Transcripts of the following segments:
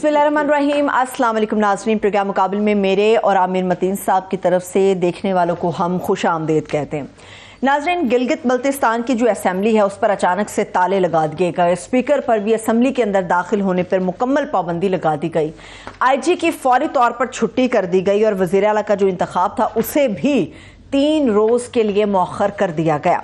बिस्मिल्लाहिर्रहमानिर्रहीम। अस्सलाम वालेकुम नाज़रीन, प्रोग्राम मुकाबिल में मेरे और आमिर मतीन साहब की तरफ से देखने वालों को हम खुश आमदेद कहते हैं। नाज़रीन, गिलगित बल्तिस्तान की जो असेंबली है उस पर अचानक से ताले लगा दिए गए। स्पीकर पर भी असेंबली के अंदर दाखिल होने पर मुकम्मल पाबंदी लगा दी गई। IG की फौरी तौर पर छुट्टी कर दी गई और वज़ीर आला का जो इंतखाब था उसे भी 3 रोज के लिए मौखर कर दिया गया।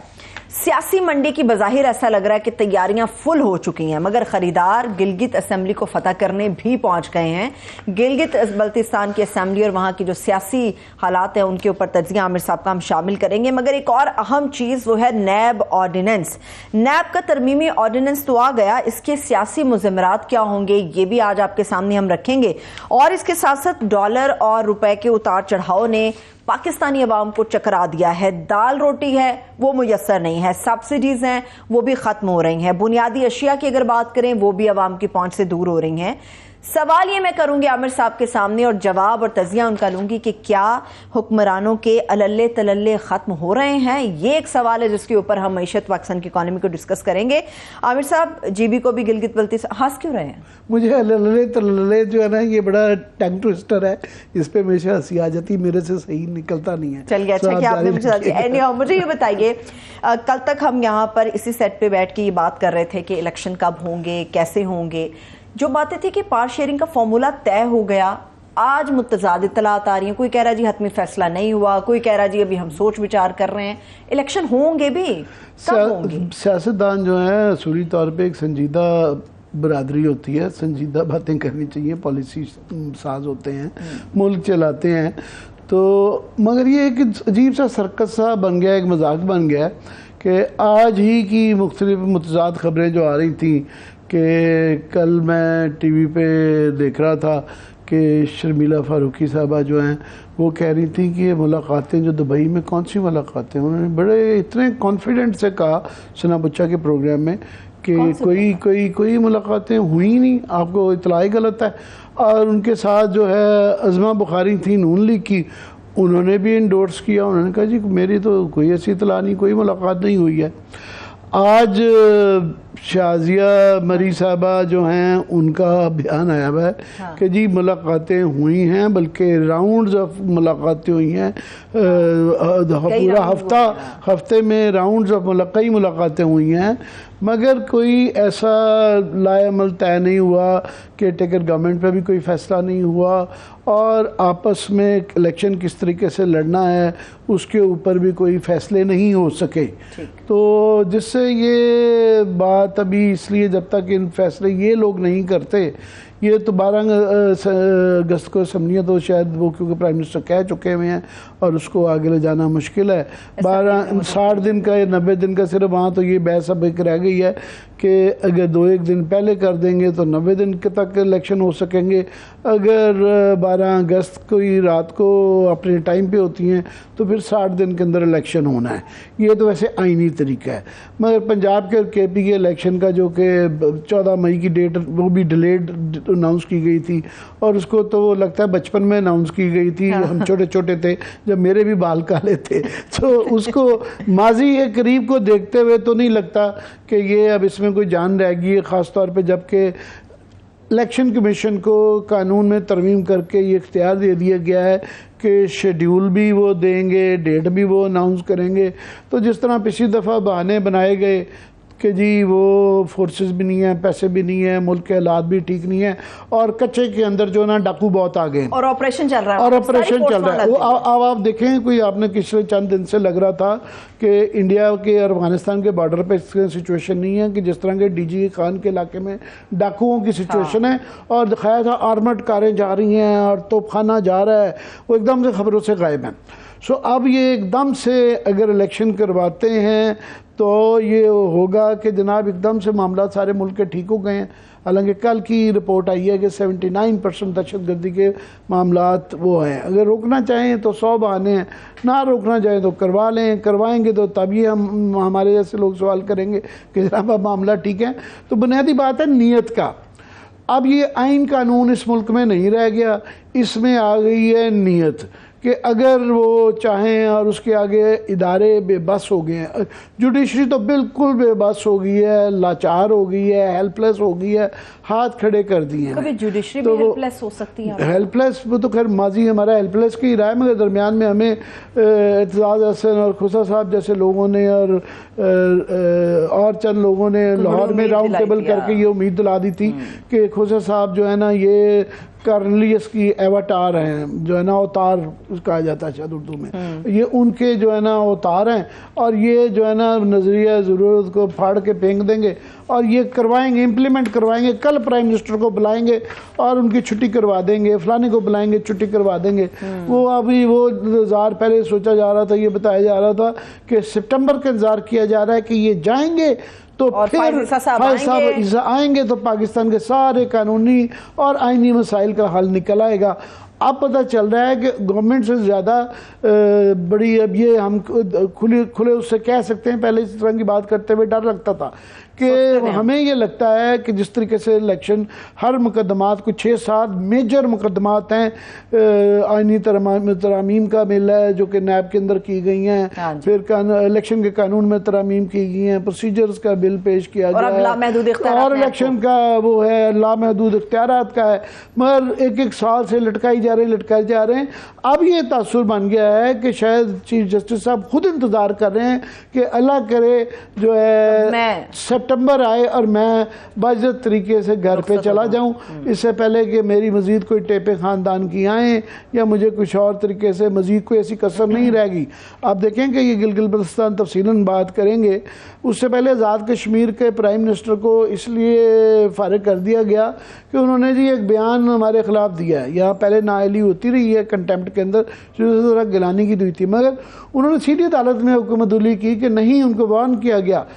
सियासी मंडी की बज़ाहिर ऐसा लग रहा है कि तैयारियां फुल हो चुकी हैं, मगर खरीदार गिलगित असेंबली को फतह करने भी पहुंच गए हैं। गिलगित बल्तिस्तान की असेंबली और वहां की जो सियासी हालात हैं उनके ऊपर तज्ज़िया आमिर साहब का हम शामिल करेंगे। मगर एक और अहम चीज़ वो है नैब ऑर्डिनेंस। नैब का तरमीमी ऑर्डिनेंस तो आ गया, इसके सियासी मुज़मरात क्या होंगे ये भी आज आपके सामने हम रखेंगे। और इसके साथ साथ डॉलर और रुपए के उतार चढ़ाव ने पाकिस्तानी अवाम को चकरा दिया है। दाल रोटी है वो मुयस्सर नहीं है, सब्सिडीज हैं वो भी खत्म हो रही हैं, बुनियादी अशिया की अगर बात करें वो भी अवाम की पहुंच से दूर हो रही हैं। सवाल ये मैं करूंगी आमिर साहब के सामने और जवाब और तज़िया उनका लूंगी कि क्या हुक्मरानों के अलल्ले तलल्ले खत्म हो रहे हैं। ये एक सवाल है जिसके ऊपर हम मईशत पाकिस्तान की इकॉनमी को डिस्कस करेंगे। आमिर साहब, जीबी को भी गिलगित बल्तिस्तान हंस क्यों रहे हैं? मुझे अलल्ले तलल्ले जो है ना ये बड़ा टंग ट्विस्टर है, इस पे हमेशा हंसी आ जाती, मेरे से सही निकलता नहीं है। चलिए, अच्छा कि आपने मुझे ये बताइए, कल तक हम यहाँ पर इसी सेट पे बैठ के ये बात कर रहे थे कि इलेक्शन कब होंगे, कैसे होंगे। जो बातें थी कि पावर शेयरिंग का फॉर्मूला तय हो गया, आज मुतज़ाद इत्तलात आ रही हैं। कोई कह रहा जी हतमी फैसला नहीं हुआ, कोई कह रहा जी अभी हम सोच विचार कर रहे हैं। इलेक्शन होंगे भी, कब होंगे? सियासतदान जो है असूली तौर पे एक संजीदा बरादरी होती है, संजीदा बातें करनी चाहिए, पॉलिसी साज होते हैं, मुल्क चलाते हैं। तो मगर ये एक अजीब सा सर्कस सा बन गया, एक मजाक बन गया कि आज ही की मुख्तलिफ मुतज़ाद खबरें जो आ रही थी कि कल मैं टीवी पे देख रहा था कि शर्मिला फारूकी साहबा जो हैं वो कह रही थी कि ये मुलाकातें जो दुबई में, कौन सी मुलाकातें, उन्होंने बड़े इतने कॉन्फिडेंट से कहा सना बुच्चा के प्रोग्राम में कि कोई मुलाकातें हुई नहीं, आपको इतलाई गलत है। और उनके साथ जो है अज़मा बुखारी थी नून लीग की, उन्होंने भी इंडोर्स किया, उन्होंने कहा जी मेरी तो कोई ऐसी इतला नहीं, कोई मुलाकात नहीं हुई है। आज शाजिया मरी साहबा जो हैं उनका बयान आया हुआ है कि जी मुलाकातें हुई हैं, बल्कि राउंड्स ऑफ मुलाकातें हुई हैं, पूरा हफ्ते में राउंड्स ऑफ कई मुलाकातें हुई हैं, मगर कोई ऐसा लाएमल तय नहीं हुआ कि टेकर गवर्नमेंट पे भी कोई फैसला नहीं हुआ, और आपस में इलेक्शन किस तरीके से लड़ना है उसके ऊपर भी कोई फैसले नहीं हो सके। तो जिससे ये बात अभी, इसलिए जब तक इन फैसले ये लोग नहीं करते, ये तो 12 अगस्त को असम्बलियाँ तो शायद वो, क्योंकि प्राइम मिनिस्टर कह चुके हुए हैं और उसको आगे ले जाना मुश्किल है। 60 दिन का या 90 दिन का सिर्फ वहाँ तो ये बहस अब एक रह गई है कि अगर 2-1 दिन पहले कर देंगे तो 90 दिन के तक इलेक्शन हो सकेंगे, अगर 12 अगस्त को ही रात को अपने टाइम पे होती हैं तो फिर 60 दिन के अंदर इलेक्शन होना है। ये तो वैसे आइनी तरीका है। मगर पंजाब के KP के इलेक्शन का जो कि 14 मई की डेट वो भी डिलेड अनाउंस की गई थी, और उसको तो लगता है बचपन में अनाउंस की गई थी, हम छोटे छोटे थे जब मेरे भी बाल काले थे, तो उसको माजी के करीब को देखते हुए तो नहीं लगता कि ये अब इसमें कोई जान रह गई है, ख़ास तौर पे जबकि इलेक्शन कमीशन को कानून में तरमीम करके ये इख्तियार दे दिया गया है कि शेड्यूल भी वो देंगे, डेट भी वो अनाउंस करेंगे। तो जिस तरह पिछली दफ़ा बहाने बनाए गए कि जी वो फोर्सेस भी नहीं है, पैसे भी नहीं है, मुल्क के हालात भी ठीक नहीं है, और कच्चे के अंदर जो ना डाकू बहुत आ गए और ऑपरेशन चल रहा है, और ऑपरेशन चल रहा है। वो अब आप देखें, कोई आपने पिछले चंद दिन से लग रहा था कि इंडिया के और अफगानिस्तान के बॉर्डर पे सिचुएशन नहीं है कि जिस तरह के DG खान के इलाके में डाकुओं की सिचुएशन है, और दिखाया था आर्मर्ड कारें जा रही हैं और तोपखाना जा रहा है, वो एकदम से खबरों से गायब हैं। सो अब ये एकदम से अगर इलेक्शन करवाते हैं तो ये होगा कि जनाब एकदम से मामला सारे मुल्क के ठीक हो गए हैं। हालांकि कल की रिपोर्ट आई है कि 79% दहशतगर्दी के मामलात वो हैं। अगर रोकना चाहें तो 100 बहाने हैं, ना रोकना चाहें तो करवा लें, करवाएंगे तो तभी हम हमारे जैसे लोग सवाल करेंगे कि जनाब अब मामला ठीक है। तो बुनियादी बात है नीयत का। अब ये आइन कानून इस मुल्क में नहीं रह गया, इसमें आ गई है नीयत कि अगर वो चाहें और उसके आगे इदारे बेबस हो गए हैं। जुडिशरी तो बिल्कुल बेबस हो गई है, लाचार हो गई है, हेल्पलेस हो गई है, हाथ खड़े कर दिए कभी हैं। जुडिशरी तो भी हेल्पलेस हो सकती है? हेल्पलेस वो तो खैर माजी हमारा हेल्पलेस की रहा है, मगर दरमियान में हमें एतजाज हसन और खुसा साहब जैसे लोगों ने और चंद लोगों ने लाहौर में राउंड टेबल करके ये उम्मीद दिला दी थी कि खुसा साहब जो है ना ये कार्निलियस की एवाटार हैं, जो है ना अवतार कहा जाता है शायद उर्दू में, ये उनके जो है ना अवतार हैं और ये जो है ना नज़रिया ज़रूरत को फाड़ के फेंक देंगे और ये करवाएंगे, इम्प्लीमेंट करवाएंगे। कल प्राइम मिनिस्टर को बुलाएंगे और उनकी छुट्टी करवा देंगे, फलाने को बुलाएंगे, छुट्टी करवा देंगे। वो अभी वो इंतज़ार पहले सोचा जा रहा था, ये बताया जा रहा था कि सितंबर का इंतज़ार किया जा रहा है कि ये जाएंगे तो फिर आएंगे तो पाकिस्तान के सारे कानूनी और आईनी मसाइल का हल निकल आएगा। अब पता चल रहा है कि गवर्नमेंट से ज़्यादा बड़ी, अब ये हम खुले उससे कह सकते हैं, पहले इस तरह की बात करते हुए डर लगता था कि हमें ये लगता है कि जिस तरीके से इलेक्शन हर मुकदमात को 6-7 मेजर मुकदमात हैं, आईनी तरामीम का मिल है जो कि नैब के अंदर की गई हैं, फिर इलेक्शन के कानून में तरामीम की गई हैं, प्रोसीजर्स का बिल पेश किया गया है और इलेक्शन का वो है लामहदूद इख्तियारात का है, मगर एक साल से लटकाए जा रहे हैं। अब ये तासुर बन गया है कि शायद चीफ जस्टिस साहब खुद इंतज़ार कर रहे हैं कि अल्लाह करे जो है सितंबर आए और मैं बाइज्जत तरीके से घर पे चला जाऊं, इससे पहले कि मेरी मजीद कोई टेपे ख़ानदान की आएँ या मुझे कुछ और तरीके से मजीद कोई ऐसी कसर नहीं रहेगी। आप देखें कि ये गिलगित बल्तिस्तान तफसीलन बात करेंगे। उससे पहले आज़ाद कश्मीर के प्राइम मिनिस्टर को इसलिए फारिग कर दिया गया कि उन्होंने जी एक बयान हमारे ख़िलाफ़ दिया है। यहाँ पहले नाअहली होती रही है कंटेम्प्ट के अंदर, जो गिलानी की हुई थी, मगर उन्होंने सीधी अदालत में हुकूमतुल्ली की कि नहीं, उनको वार्न किया गया।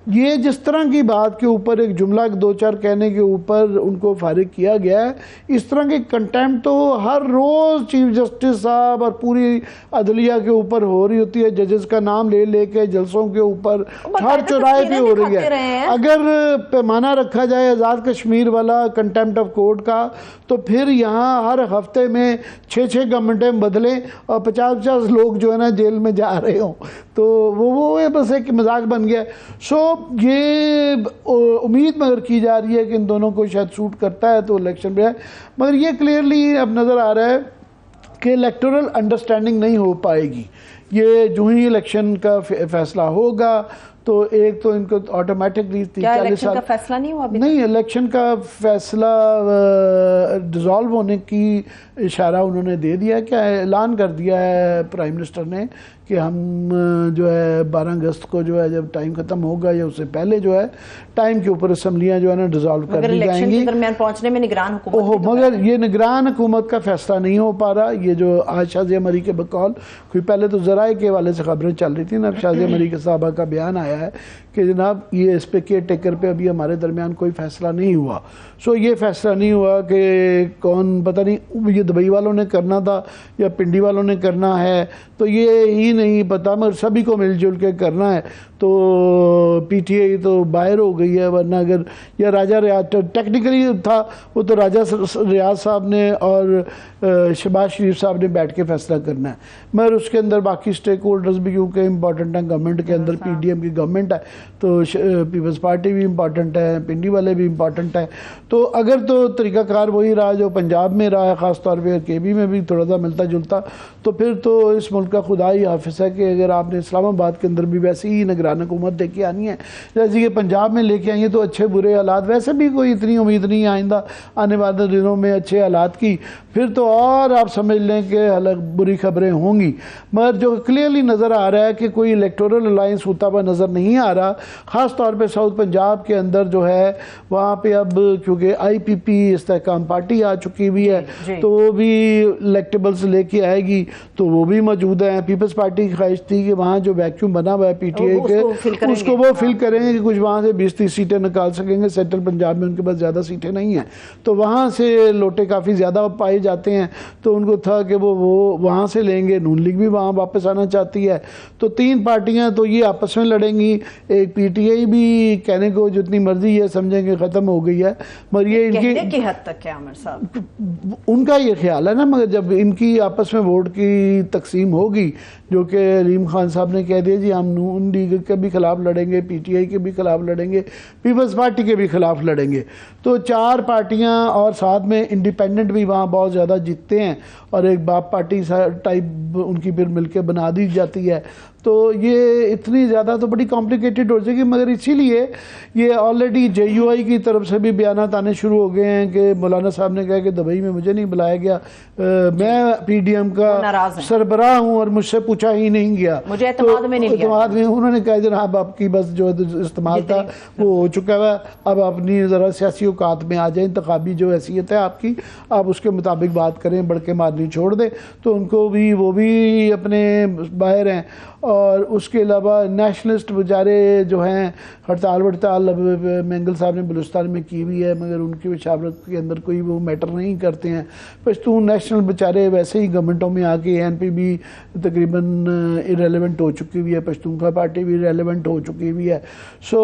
ये जिस तरह की बात के ऊपर एक जुमला 2-4 कहने के ऊपर उनको फारिग किया गया है, इस तरह की कंटेम्प्ट तो हर रोज़ चीफ जस्टिस साहब और पूरी अदलिया के ऊपर हो रही होती है। जजेस का नाम ले लेके जलसों के ऊपर हर चौराहे पे हो रही है। अगर पैमाना रखा जाए आज़ाद कश्मीर वाला कंटेम्प्ट ऑफ कोर्ट का, तो फिर यहाँ हर हफ्ते में 6-6 गवर्नमेंटें बदलें और 50-50 लोग जो है ना जेल में जा रहे हों, तो वो बस एक मजाक बन गया। सो ये उम्मीद मगर की जा रही है कि इन दोनों को शायद सूट करता है तो इलेक्शन में है, मगर ये क्लियरली अब नज़र आ रहा है कि इलेक्टोरल अंडरस्टैंडिंग नहीं हो पाएगी। ये जो ही इलेक्शन का फैसला होगा तो एक तो इनको ऑटोमेटिकली 40 साल का फैसला नहीं हुआ अभी? नहीं, इलेक्शन का फैसला डिसॉल्व होने की इशारा उन्होंने दे दिया, क्या ऐलान कर दिया है प्राइम मिनिस्टर ने कि हम जो है 12 अगस्त को जो है जब टाइम खत्म होगा या उससे पहले जो है टाइम के ऊपर असम्बलियाँ जो है ना डिसॉल्व कर दी जाएंगी। दरमियान पहुंचने में निगरान हुकूमत मगर ये निगरान हुकूमत का फैसला नहीं हो पा रहा। ये जो आज शाज़िया मरी के बकौल कोई पहले तो ज़राए के हवाले से खबरें चल रही थी ना, अब शाज़िया मरी के साहबा का बयान आया है कि जनाब ये इस पे केयर टेकर पे अभी हमारे दरमियान कोई फ़ैसला नहीं हुआ। सो ये फ़ैसला नहीं हुआ कि कौन, पता नहीं ये दुबई वालों ने करना था या पिंडी वालों ने करना है, तो ये ही नहीं पता, मगर सभी को मिलजुल के करना है। तो पीटीआई तो बाहर हो गई है, वरना अगर या राजा रियाज टेक्निकली था वो तो राजा रियाज साहब ने और शहबाज शरीफ साहब ने बैठ के फैसला करना है, मगर उसके अंदर बाकी स्टेक होल्डर्स भी क्योंकि इम्पॉर्टेंट हैं। गवर्नमेंट के अंदर पीडीएम की गवर्नमेंट है, तो पीपल्स पार्टी भी इम्पॉर्टेंट है, पिंडी वाले भी इम्पॉर्टेंट है। तो अगर तो तरीक़ाकार वही रहा जो पंजाब में रहा है, ख़ास तौर पर केबी में भी थोड़ा सा मिलता जुलता, तो फिर तो इस मुल्क का खुदा ही हाफिज़ है कि अगर आपने इस्लामाबाद के अंदर भी वैसे ही निगरान हुकूमत लेके आनी है जैसे कि पंजाब में लेके आई है, तो अच्छे बुरे हालात, वैसे भी कोई इतनी उम्मीद नहीं आइंदा आने वाले दिनों में अच्छे हालात की, फिर तो और आप समझ लें कि अलग बुरी खबरें होंगी। मगर जो क्लियरली नज़र आ रहा है कि कोई इलेक्टोरल अलायंस होता हुआ नज़र नहीं आ रहा, ख़ास तौर पे साउथ पंजाब के अंदर जो है वहाँ पे अब क्योंकि आईपीपी इस्तेहकाम पार्टी आ चुकी हुई है, तो वो भी इलेक्टेबल्स लेके आएगी, तो वो भी मौजूद है। पीपल्स पार्टी की ख्वाहिश थी कि वहाँ जो वैक्यूम बना हुआ है पीटीआई के, उसको वो फिल करेंगे कि कुछ वहाँ से 20-30 सीटें निकाल सकेंगे। सेंट्रल पंजाब में उनके पास ज़्यादा सीटें नहीं हैं, तो वहाँ से लोटे काफ़ी ज़्यादा पाए जाते हैं, तो उनको था कि वो वहाँ से लेंगे। नून लीग भी वहाँ वापस आना चाहती है, तो 3 पार्टियाँ तो ये आपस में लड़ेंगी। एक पीटीआई भी कहने को जितनी मर्जी है समझेंगे ख़त्म हो गई है, मगर ये इनकी कहने की हद तक है आमिर साहब, उनका ये ख्याल है ना। मगर जब इनकी आपस में वोट की तकसीम होगी, जो कि अलीम खान साहब ने कह दिया जी हम नून लीग के भी खिलाफ लड़ेंगे, पीटीआई के भी खिलाफ लड़ेंगे, पीपल्स पार्टी के भी खिलाफ लड़ेंगे, तो 4 पार्टियां और साथ में इंडिपेंडेंट भी वहाँ बहुत ज़्यादा जीतते हैं और एक बाप पार्टी टाइप उनकी फिर मिलके बना दी जाती है। तो ये इतनी ज़्यादा तो बड़ी कॉम्प्लिकेटेड हो जाएगी। मगर इसीलिए ये ऑलरेडी जेयूआई की तरफ से भी बयानात आने शुरू हो गए हैं कि मौलाना साहब ने कहा कि दुबई में मुझे नहीं बुलाया गया, मैं पीडीएम का सरबराह हूँ और मुझसे पूछा ही नहीं गया, मुझे एतमाद में नहीं लिया। में उन्होंने कहा जनाब आपकी बस जो इस्तेमाल था वो हो चुका है, अब अपनी ज़रा सियासी औकात में आ जाए, इंतखाबी जो हैसियत है आपकी आप उसके मुताबिक बात करें, बड़के मारनी छोड़ दें। तो उनको भी वो भी अपने बाहर हैं। और उसके अलावा नेशनलिस्ट बेचारे जो हैं हड़ताल वड़ताल मैंगल साहब ने बलूचिस्तान में की हुई है, मगर उनकी मशावरत के अंदर कोई वो मैटर नहीं करते हैं। पश्तून नेशनल बेचारे वैसे ही गवर्नमेंटों में आके एनपी भी तकरीबन इरेलीवेंट हो चुकी हुई है, पश्तूनख्वा पार्टी भी इरेलीवेंट हो चुकी हुई है। सो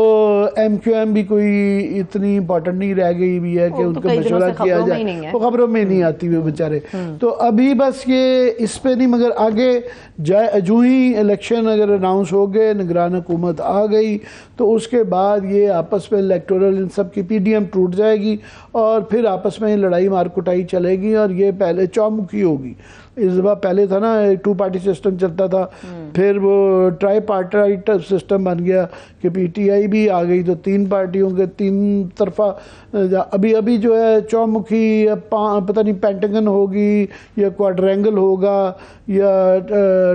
एमक्यूएम भी कोई इतनी इंपॉर्टेंट नहीं रह गई हुई है कि उनका मशवरा किया जाए, वो खबरों में नहीं आती हुई बेचारे। तो अभी बस ये इस पे नहीं, मगर आगे जो ही इलेक्शन अगर अनाउंस हो गए, निगरान हुकूमत आ गई, तो उसके बाद ये आपस में इलेक्टोरल इन सब की पीडीएम टूट जाएगी और फिर आपस में लड़ाई मार कुटाई चलेगी और ये पहले चौमुखी होगी। इस दफ़ा पहले था ना 2 पार्टी सिस्टम चलता था, फिर वो ट्राई पार्टाइट सिस्टम बन गया कि पीटीआई भी आ गई तो 3 पार्टियों के 3 तरफा। अभी जो है चौमुखी या पता नहीं पेंटागन होगी या क्वाड्रेंगल होगा या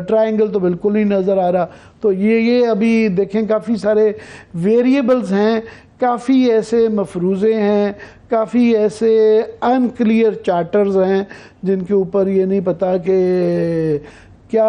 ट्रायंगल तो बिल्कुल नहीं नज़र आ रहा। तो ये अभी देखें काफ़ी सारे वेरिएबल्स हैं, काफ़ी ऐसे मफरूज़े हैं, काफ़ी ऐसे अनक्लियर चार्टर्स हैं जिनके ऊपर ये नहीं पता कि क्या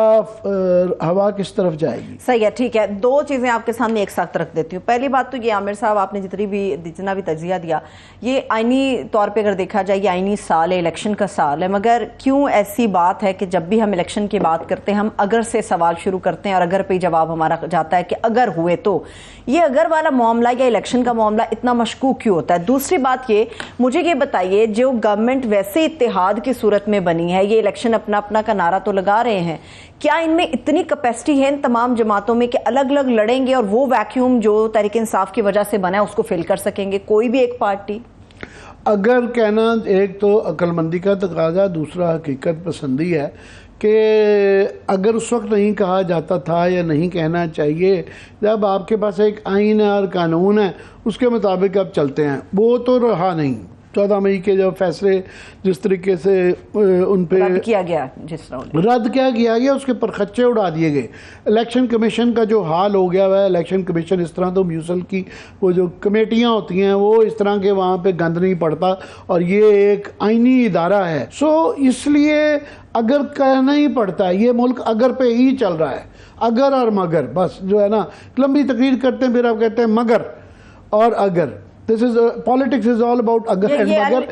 हवा किस तरफ जाएगी। सही है, ठीक है। 2 चीज़ें आपके सामने एक साथ रख देती हूँ। पहली बात तो ये आमिर साहब आपने जितना भी तजिया दिया, ये आइनी तौर पे अगर देखा जाए ये आइनी साल है, इलेक्शन का साल है, मगर क्यों ऐसी बात है कि जब भी हम इलेक्शन की बात करते हैं हम अगर से सवाल शुरू करते हैं और अगर पे जवाब हमारा जाता है कि अगर हुए तो। ये अगर वाला मामला या इलेक्शन का मामला इतना मशकूक क्यों होता है? दूसरी बात ये मुझे ये बताइए, जो गवर्नमेंट वैसे इत्तेहाद की सूरत में बनी है, ये इलेक्शन अपना अपना का नारा तो लगा रहे हैं, क्या इनमें इतनी कैपेसिटी है इन तमाम जमातों में कि अलग अलग लड़ेंगे और वो वैक्यूम जो तहरीक इंसाफ की वजह से बना है उसको फिल कर सकेंगे कोई भी एक पार्टी? अगर कहना एक तो अक्लमंदी का तकाजा, दूसरा हकीकत पसंदी है कि अगर उस वक्त नहीं कहा जाता था या नहीं कहना चाहिए, जब आपके पास एक आइन है और कानून है उसके मुताबिक आप चलते हैं, वो तो रहा नहीं। 14 मई के जब फैसले जिस तरीके से उन पे रद्द किया गया, रद्द क्या किया गया, उसके परखच्चे उड़ा दिए गए। इलेक्शन कमीशन का जो हाल हो गया है, इलेक्शन कमीशन इस तरह तो म्यूसल की वो जो कमेटियां होती हैं वो इस तरह के वहाँ पे गंद नहीं पड़ता और ये एक आईनी इदारा है। सो इसलिए अगर कहना ही पड़ता है, ये मुल्क अगर पे ही चल रहा है, अगर और मगर, बस जो है ना लंबी तकरीर करते हैं फिर आप कहते हैं मगर और अगर। This is politics is all about अगर एंड मगर।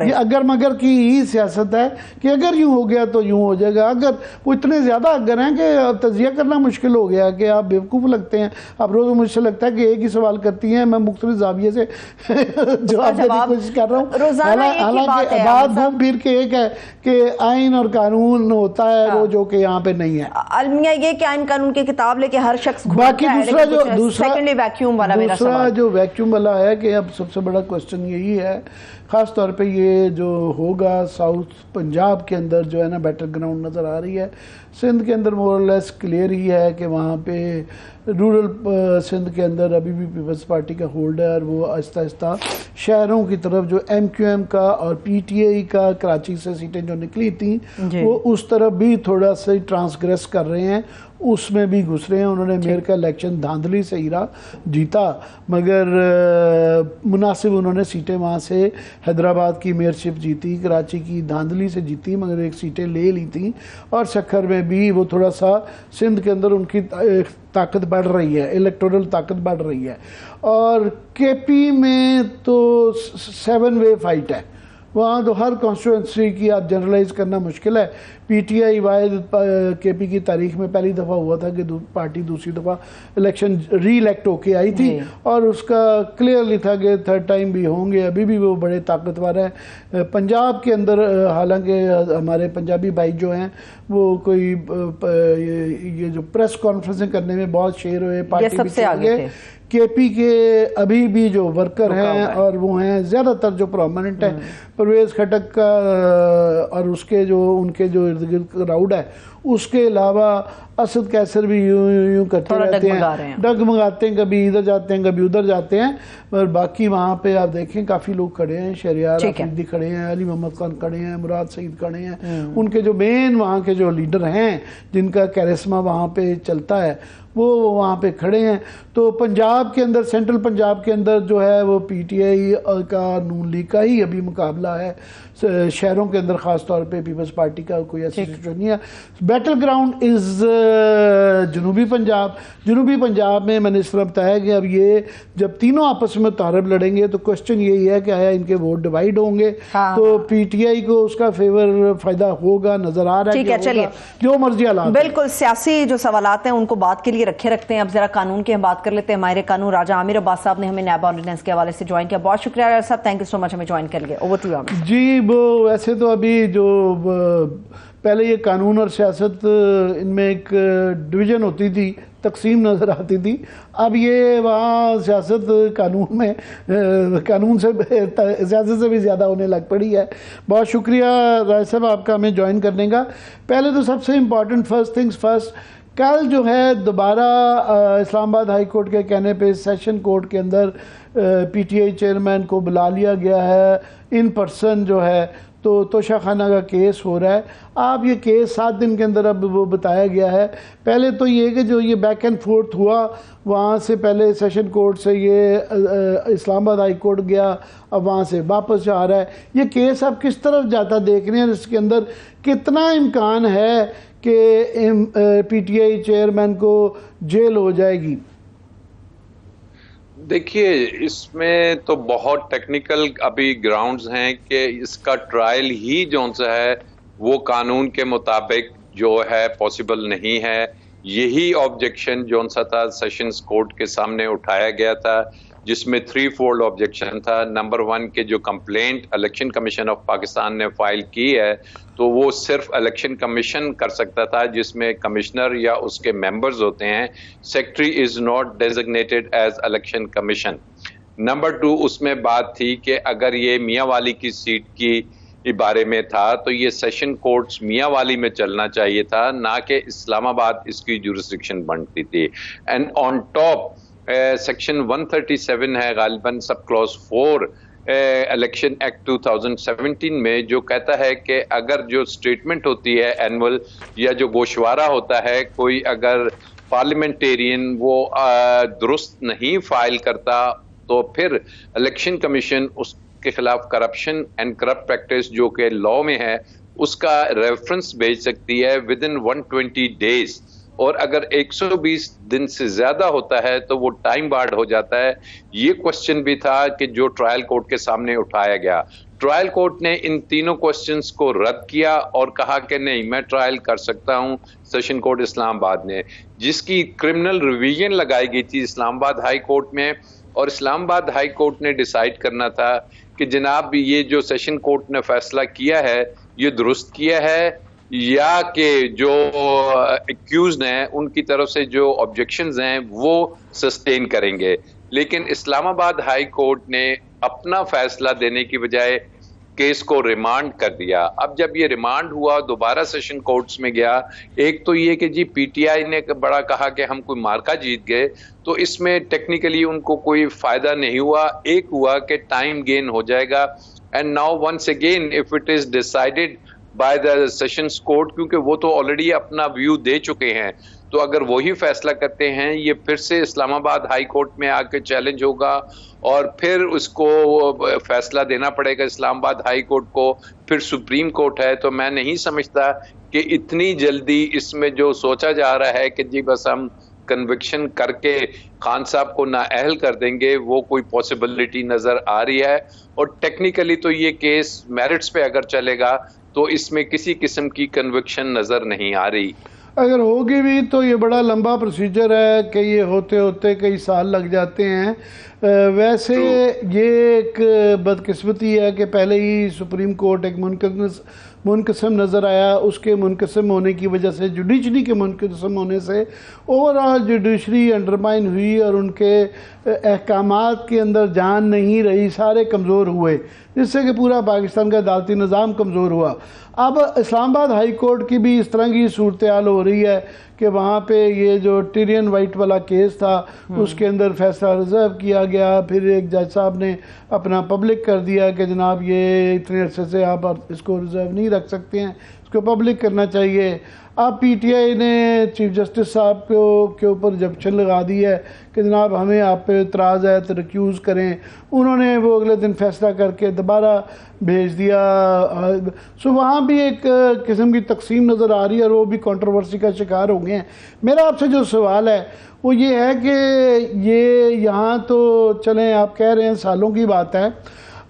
ये अगर मगर की ही सियासत है कि अगर यूं हो गया तो यूं हो जाएगा। अगर वो इतने ज्यादा अगर हैं कि तजिया करना मुश्किल हो गया कि आप बेवकूफ़ लगते हैं। आप रोज मुझसे लगता है कि एक ही सवाल करती हैं, मैं मुख्तलिफ जाविये से जवाब देने की कोशिश कर रहा हूँ। हालांकि बात घूम फिर के एक है कि आइन और कानून होता है वो जो कि यहाँ पे नहीं है। अलमिया ये कि आइन कानून की किताब लेके हर शख्स बाकी दूसरा जो वैक्यूम वाला है कि अब सबसे बड़ा क्वेश्चन यही है, ख़ास तौर पे ये जो होगा साउथ पंजाब के अंदर जो है ना बैटल ग्राउंड नज़र आ रही है। सिंध के अंदर मोर लेस क्लियर ही है कि वहाँ पे रूरल सिंध के अंदर अभी भी पीपल्स पार्टी का होल्ड है और वो आहिस्ता आहिस्ता शहरों की तरफ जो एमक्यूएम का और पीटीआई का कराची से सीटें जो निकली थी वो उस तरफ भी थोड़ा सा ट्रांसग्रेस कर रहे हैं, उसमें भी घुस रहे हैं। उन्होंने मेयर का इलेक्शन धांधली से हीरा जीता, मगर मुनासिब उन्होंने सीटें वहाँ से हैदराबाद की मेयरशिप जीती, कराची की धांधली से जीती मगर एक सीटें ले ली थी, और सखर में भी वो थोड़ा सा सिंध के अंदर उनकी ताकत बढ़ रही है, इलेक्टोरल ताकत बढ़ रही है। और केपी में तो 7 वे फाइट है, वहाँ तो हर कॉन्स्टिट्यूंसी की आप जनरलाइज करना मुश्किल है। पीटीआई वाहिद केपी की तारीख में पहली दफ़ा हुआ था कि पार्टी दूसरी दफ़ा इलेक्शन री इलेक्ट होके आई थी और उसका क्लियरली था कि थर्ड टाइम भी होंगे। अभी भी वो बड़े ताकतवर हैं। पंजाब के अंदर हालांकि हमारे पंजाबी भाई जो हैं वो कोई ये जो प्रेस कॉन्फ्रेंसिंग करने में बहुत शेर हुए, पार्टी भी आगे केपी के अभी भी जो वर्कर हैं और वो हैं ज़्यादातर जो प्रोमिनेंट है परवेज़ खटक का और उसके जो उनके जो इर्द गिर्द क्राउड है, उसके अलावा असद कैसर भी यूं करते रहते हैं, डगमगाते हैं, कभी इधर जाते हैं कभी उधर जाते हैं। और बाकी वहाँ पे आप देखें काफ़ी लोग खड़े हैं, शहरियार आफरीदी खड़े हैं, अली मोहम्मद खान खड़े हैं, मुराद सईद खड़े हैं। उनके जो मेन वहाँ के जो लीडर हैं जिनका कैरिस्मा वहाँ पे चलता है वो वहाँ पे खड़े हैं। तो पंजाब के अंदर, सेंट्रल पंजाब के अंदर जो है वो पीटीआई का नून लीग का ही अभी मुकाबला है। शहरों के अंदर ख़ास तौर पे पीपल्स पार्टी का कोई ऐसी सिचुएशन नहीं है। बैटल ग्राउंड इज़ जनूबी पंजाब। जनूबी पंजाब में मैंने इस तरह बताया कि अब ये जब तीनों आपस में तारब लड़ेंगे तो क्वेश्चन यही है कि आया इनके वोट डिवाइड होंगे। तो पीटीआई को उसका फ़ायदा होगा, नज़र आ रहा है। ठीक है, चलिए जो मर्जी हालात, बिल्कुल सियासी जो सवालात हैं उनको बात के लिए रखते हैं। अब जरा कानून की हम बात कर लेते हैं। माहिर कानून राजा आमिर अब्बास साहब ने हमें नायब ऑर्डिनेंस के हवाले से ज्वाइन किया। बहुत शुक्रिया साहब, थैंक यू सो मच हमें ज्वाइन कर लिए। Over to you. जी, वो वैसे तो अभी जो पहले ये कानून और सियासत इनमें एक डिवीज़न होती थी, तकसीम नज़र आती थी। अब ये वहाँ सियासत कानून में कानून से सियासत से भी ज़्यादा होने लग पड़ी है। बहुत शुक्रिया राय साहब आपका हमें ज्वाइन करने का। पहले तो सबसे इम्पॉर्टेंट फर्स्ट थिंग्स फर्स्ट, कल जो है दोबारा इस्लामाबाद हाई कोर्ट के कहने पे सेशन कोर्ट के अंदर पीटीआई चेयरमैन को बुला लिया गया है इन पर्सन जो है। तो तोशाखाना का केस हो रहा है। आप ये केस 7 दिन के अंदर अब वो बताया गया है। पहले तो ये कि जो ये बैक एंड फोर्थ हुआ वहाँ से पहले सेशन कोर्ट से ये इस्लामाबाद हाई कोर्ट गया, अब वहाँ से वापस आ रहा है। ये केस अब किस तरफ जाता देख रहे हैं, इसके अंदर कितना इम्कान है कि पीटीआई चेयरमैन को जेल हो जाएगी? देखिए, इसमें तो बहुत टेक्निकल अभी ग्राउंड्स हैं कि इसका ट्रायल ही जो सा है वो कानून के मुताबिक जो है पॉसिबल नहीं है। यही ऑब्जेक्शन जो सा था सेशंस कोर्ट के सामने उठाया गया था, जिसमें 3-fold ऑब्जेक्शन था। नंबर 1 के जो complaint election commission of Pakistan ने फाइल की है तो वो सिर्फ इलेक्शन कमीशन कर सकता था, जिसमें कमिश्नर या उसके मेंबर्स होते हैं। Secretary is not designated as election commission. Number 2 उसमें बात थी कि अगर ये मियाँ वाली की सीट की बारे में था तो ये सेशन कोर्ट्स मियाँ वाली में चलना चाहिए था, ना कि इस्लामाबाद इसकी जुरिस्डिक्शन बनती थी। एंड ऑन टॉप सेक्शन 137 है गालिबन सब क्लॉज 4 इलेक्शन एक्ट 2017 में, जो कहता है कि अगर जो स्टेटमेंट होती है एनुअल या जो गोशवारा होता है, कोई अगर पार्लियामेंटेरियन वो दुरुस्त नहीं फाइल करता तो फिर इलेक्शन कमीशन उसके खिलाफ करप्शन एंड करप्ट प्रैक्टिस जो कि लॉ में है उसका रेफरेंस भेज सकती है विद इन 120 डेज। और अगर 120 दिन से ज्यादा होता है तो वो टाइम बार्ड हो जाता है। ये क्वेश्चन भी था कि जो ट्रायल कोर्ट के सामने उठाया गया। ट्रायल कोर्ट ने इन तीनों क्वेश्चंस को रद्द किया और कहा कि नहीं, मैं ट्रायल कर सकता हूं। सेशन कोर्ट इस्लामाबाद ने, जिसकी क्रिमिनल रिवीजन लगाई गई थी इस्लामाबाद हाई कोर्ट में, और इस्लामाबाद हाई कोर्ट ने डिसाइड करना था कि जनाब ये जो सेशन कोर्ट ने फैसला किया है ये दुरुस्त किया है या कि जो एक्यूज्ड हैं उनकी तरफ से जो ऑब्जेक्शंस हैं वो सस्टेन करेंगे। लेकिन इस्लामाबाद हाई कोर्ट ने अपना फैसला देने की बजाय केस को रिमांड कर दिया। अब जब ये रिमांड हुआ, दोबारा सेशन कोर्ट्स में गया, एक तो ये कि जी पीटीआई ने बड़ा कहा कि हम कोई मार्का जीत गए, तो इसमें टेक्निकली उनको कोई फायदा नहीं हुआ। एक हुआ कि टाइम गेन हो जाएगा। And now once again if it is decided by the sessions court, क्योंकि वो तो ऑलरेडी अपना व्यू दे चुके हैं, तो अगर वही फैसला करते हैं ये फिर से इस्लामाबाद हाई कोर्ट में आके चैलेंज होगा और फिर उसको फैसला देना पड़ेगा इस्लामाबाद हाई कोर्ट को, फिर सुप्रीम कोर्ट है। तो मैं नहीं समझता कि इतनी जल्दी इसमें जो सोचा जा रहा है कि जी बस हम कन्विक्शन करके खान साहब को नाअहल कर देंगे, वो कोई पॉसिबिलिटी नजर आ रही है। और टेक्निकली तो ये केस मेरिट्स पे अगर चलेगा तो इसमें किसी किस्म की कन्विक्शन नजर नहीं आ रही। अगर होगी भी तो ये बड़ा लंबा प्रोसीजर है कि ये होते होते कई साल लग जाते हैं। वैसे ये एक बदकिस्मती है कि पहले ही सुप्रीम कोर्ट एक मुनकसम नज़र आया। उसके मुनकसम होने की वजह से, जुडिशरी के मुनकसम होने से ओवरऑल जुडिशरी अंडरमाइन हुई और उनके अहकामात के अंदर जान नहीं रही, सारे कमज़ोर हुए, जिससे कि पूरा पाकिस्तान का अदालती निज़ाम कमज़ोर हुआ। अब इस्लामाबाद हाई कोर्ट की भी इस तरह की सूरत हाल हो रही है कि वहाँ पे ये जो टिरियन वाइट वाला केस था उसके अंदर फैसला रिजर्व किया गया। फिर एक जज साहब ने अपना पब्लिक कर दिया कि जनाब ये इतने अरसे से आप इसको रिजर्व नहीं रख सकते हैं, इसको पब्लिक करना चाहिए। अब पीटीआई ने चीफ जस्टिस साहब के ऊपर ऑब्जेक्शन लगा दी है कि जनाब हमें आप पे इतराज़ है तो रिक्यूज़ करें। उन्होंने वो अगले दिन फैसला करके दोबारा भेज दिया। सो वहाँ भी एक किस्म की तकसीम नज़र आ रही है और वो भी कंट्रोवर्सी का शिकार हो गए हैं। मेरा आपसे जो सवाल है वो ये है कि ये यहाँ तो चलें, आप कह रहे हैं सालों की बात है।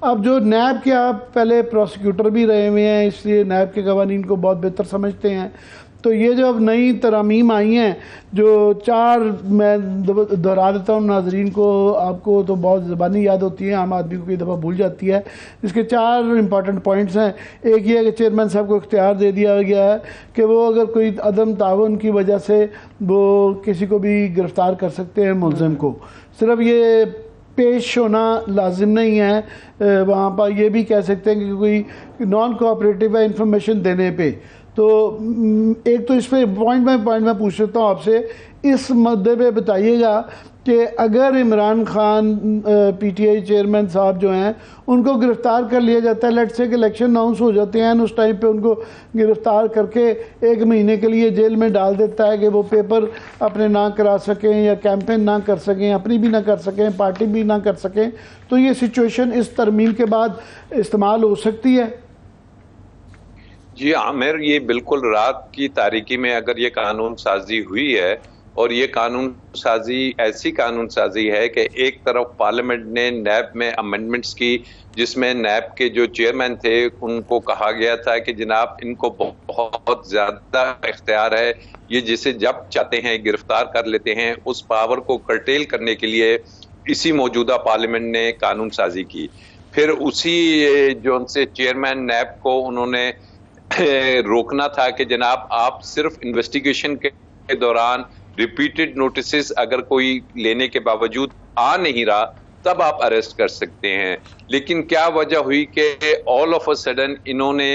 अब जो नैब के, आप पहले प्रोसिक्यूटर भी रहे हुए हैं इसलिए नैब के कवानीन को बहुत बेहतर समझते हैं। तो ये जो अब नई तरमीम आई हैं जो 4, मैं दोहरा देता हूँ नाजरीन को, आपको तो बहुत ज़बानी याद होती है, आम आदमी को कई दफ़ा भूल जाती है। इसके 4 इंपॉर्टेंट पॉइंट्स हैं। एक ये है कि चेयरमैन साहब को इख्तियार दे दिया गया है कि वो अगर कोई अदम ताउन की वजह से वो किसी को भी गिरफ़्तार कर सकते हैं, मुलज़िम को। सिर्फ ये पेश होना लाजिम नहीं है, वहाँ पर ये भी कह सकते हैं कि कोई नॉन कोऑपरेटिव है इंफॉर्मेशन देने पे। तो एक तो इस पे पॉइंट बाय पॉइंट मैं पूछ सकता हूँ आपसे, इस मुद्दे पे बताइएगा कि अगर इमरान खान पीटीआई चेयरमैन साहब जो हैं उनको गिरफ़्तार कर लिया जाता है, लेट से कि इलेक्शन अनाउंस हो जाते हैं, उस टाइम पे उनको गिरफ़्तार करके 1 महीने के लिए जेल में डाल देता है कि वो पेपर अपने ना करा सकें या कैंपेन ना कर सकें, अपनी भी ना कर सकें, पार्टी भी ना कर सकें, तो ये सिचुएशन इस तरमीम के बाद इस्तेमाल हो सकती है? जी आमिर, ये बिल्कुल रात की तारीकी में अगर ये कानून साजी हुई है, और ये कानून साजी ऐसी कानून साजी है कि एक तरफ पार्लियामेंट ने नैब में अमेंडमेंट्स की, जिसमें नैब के जो चेयरमैन थे उनको कहा गया था कि जनाब इनको बहुत ज़्यादा इख्तियार है, ये जिसे जब चाहते हैं गिरफ्तार कर लेते हैं, उस पावर को कर्टेल करने के लिए इसी मौजूदा पार्लियामेंट ने कानून साजी की। फिर उसी जो उनसे चेयरमैन नैब को उन्होंने रोकना था कि जनाब आप सिर्फ इन्वेस्टिगेशन के दौरान रिपीटेड नोटिसेस अगर कोई लेने के बावजूद आ नहीं रहा तब आप अरेस्ट कर सकते हैं। लेकिन क्या वजह हुई कि ऑल ऑफ अ सडन इन्होंने